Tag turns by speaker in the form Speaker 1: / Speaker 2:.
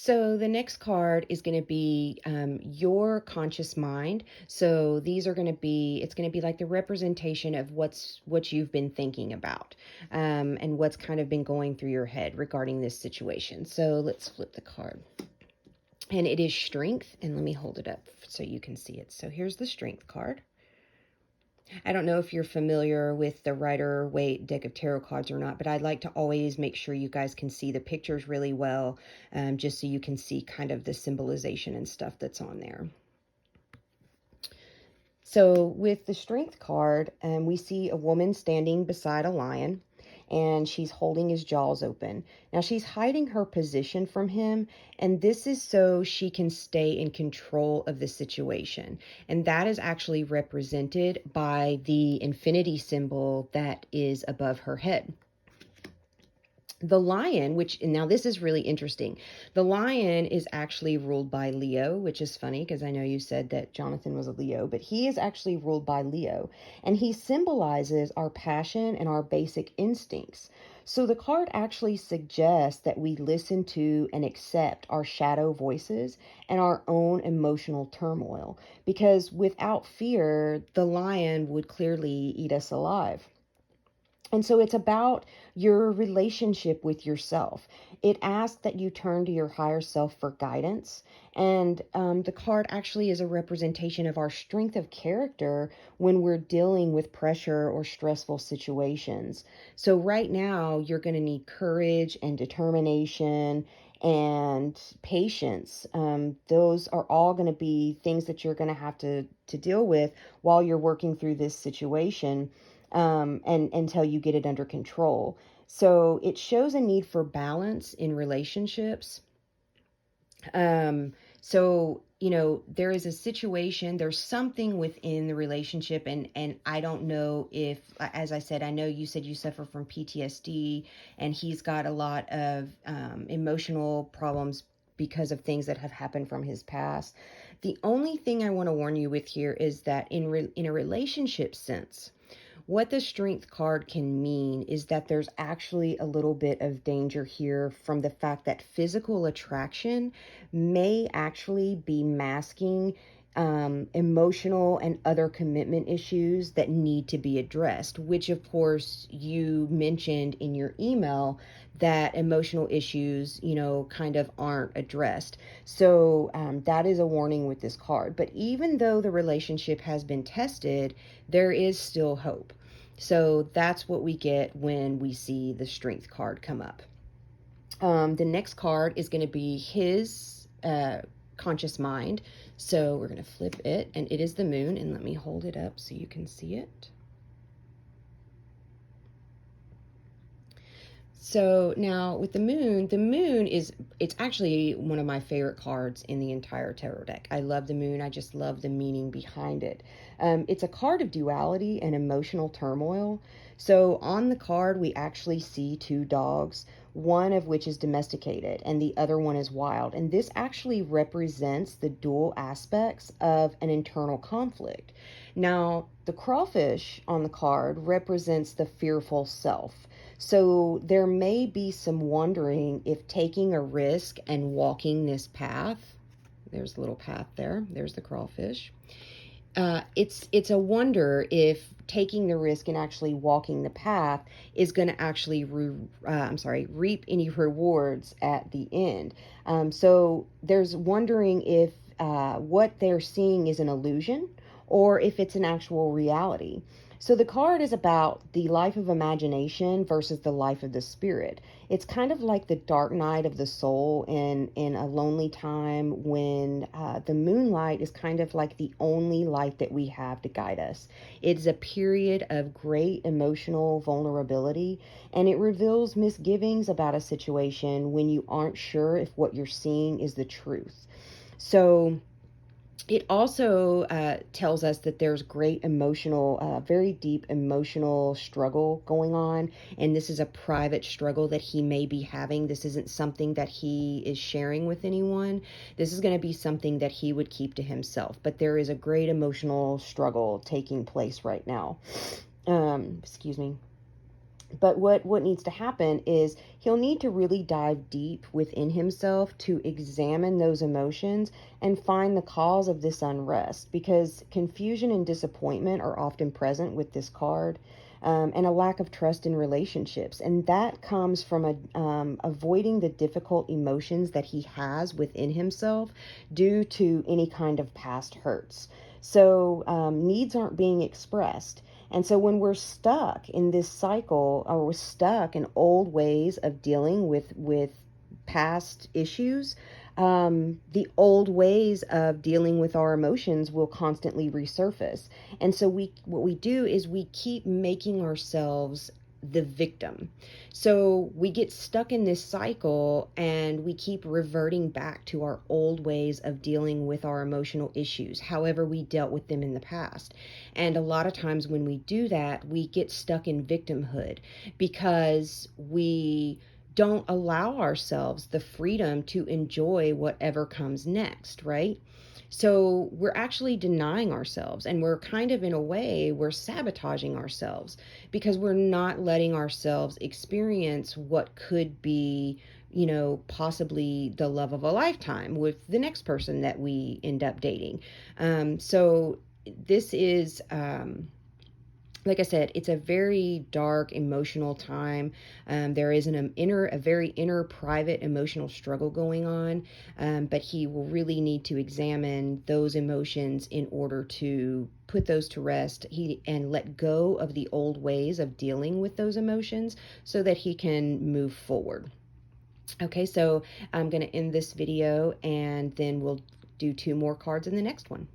Speaker 1: So the next card is going to be your conscious mind. So these are going to be, it's going to be like the representation of what you've been thinking about, and what's kind of been going through your head regarding this situation. So let's flip the card. And it is strength. And let me hold it up so you can see it. So here's the strength card. I don't know if you're familiar with the Rider-Waite deck of tarot cards or not, but I'd like to always make sure you guys can see the pictures really well, just so you can see kind of the symbolization and stuff that's on there. So with the strength card, we see a woman standing beside a lion, and she's holding his jaws open. Now she's hiding her position from him, and this is so she can stay in control of the situation. And that is actually represented by the infinity symbol that is above her head. The lion, which now this is really interesting. The lion is actually ruled by Leo, which is funny because I know you said that Jonathan was a Leo, but he is actually ruled by Leo, and he symbolizes our passion and our basic instincts. So the card actually suggests that we listen to and accept our shadow voices and our own emotional turmoil, because without fear, the lion would clearly eat us alive. And so it's about your relationship with yourself. It asks that you turn to your higher self for guidance. And the card actually is a representation of our strength of character when we're dealing with pressure or stressful situations. So right now, you're going to need courage and determination and patience. Those are all going to be things that you're going to have to deal with while you're working through this situation, and until you get it under control. So it shows a need for balance in relationships. So there is a situation, there's something within the relationship, and I don't know if, as I said, I know you said you suffer from PTSD, and he's got a lot of emotional problems because of things that have happened from his past. The only thing I want to warn you with here is that in a relationship sense, what the strength card can mean is that there's actually a little bit of danger here from the fact that physical attraction may actually be masking emotional and other commitment issues that need to be addressed, which of course you mentioned in your email that emotional issues, kind of aren't addressed. So that is a warning with this card. But even though the relationship has been tested, there is still hope. So that's what we get when we see the strength card come up. The next card is going to be his conscious mind. So we're going to flip it, and it is the moon. And let me hold it up so you can see it. So now with the moon it's actually one of my favorite cards in the entire tarot deck. I love the moon. I just love the meaning behind it. It's a card of duality and emotional turmoil. So on the card, we actually see two dogs, one of which is domesticated and the other one is wild. And this actually represents the dual aspects of an internal conflict. Now, the crawfish on the card represents the fearful self. So there may be some wondering if taking a risk and walking this path, there's a little path there, there's the crawfish. It's a wonder if taking the risk and actually walking the path is going to actually reap any rewards at the end. So there's wondering if what they're seeing is an illusion or if it's an actual reality. So the card is about the life of imagination versus the life of the spirit. It's kind of like the dark night of the soul in a lonely time when the moonlight is kind of like the only light that we have to guide us. It's a period of great emotional vulnerability, and it reveals misgivings about a situation when you aren't sure if what you're seeing is the truth. So it also tells us that there's great emotional, very deep emotional struggle going on. And this is a private struggle that he may be having. This isn't something that he is sharing with anyone. This is going to be something that he would keep to himself. But there is a great emotional struggle taking place right now. Excuse me. But what needs to happen is he'll need to really dive deep within himself to examine those emotions and find the cause of this unrest, because confusion and disappointment are often present with this card. And a lack of trust in relationships. And that comes from avoiding the difficult emotions that he has within himself due to any kind of past hurts. So needs aren't being expressed. And so when we're stuck in this cycle, or we're stuck in old ways of dealing with past issues, the old ways of dealing with our emotions will constantly resurface. And so what we do is we keep making ourselves the victim. So we get stuck in this cycle and we keep reverting back to our old ways of dealing with our emotional issues, however we dealt with them in the past. And a lot of times when we do that, we get stuck in victimhood because we don't allow ourselves the freedom to enjoy whatever comes next, right? So we're actually denying ourselves, and we're kind of, in a way, we're sabotaging ourselves because we're not letting ourselves experience what could be, possibly the love of a lifetime with the next person that we end up dating. So this is, like I said, it's a very dark emotional time. There is a very inner, private emotional struggle going on, but he will really need to examine those emotions in order to put those to rest. And let go of the old ways of dealing with those emotions so that he can move forward. Okay, so I'm going to end this video, and then we'll do two more cards in the next one.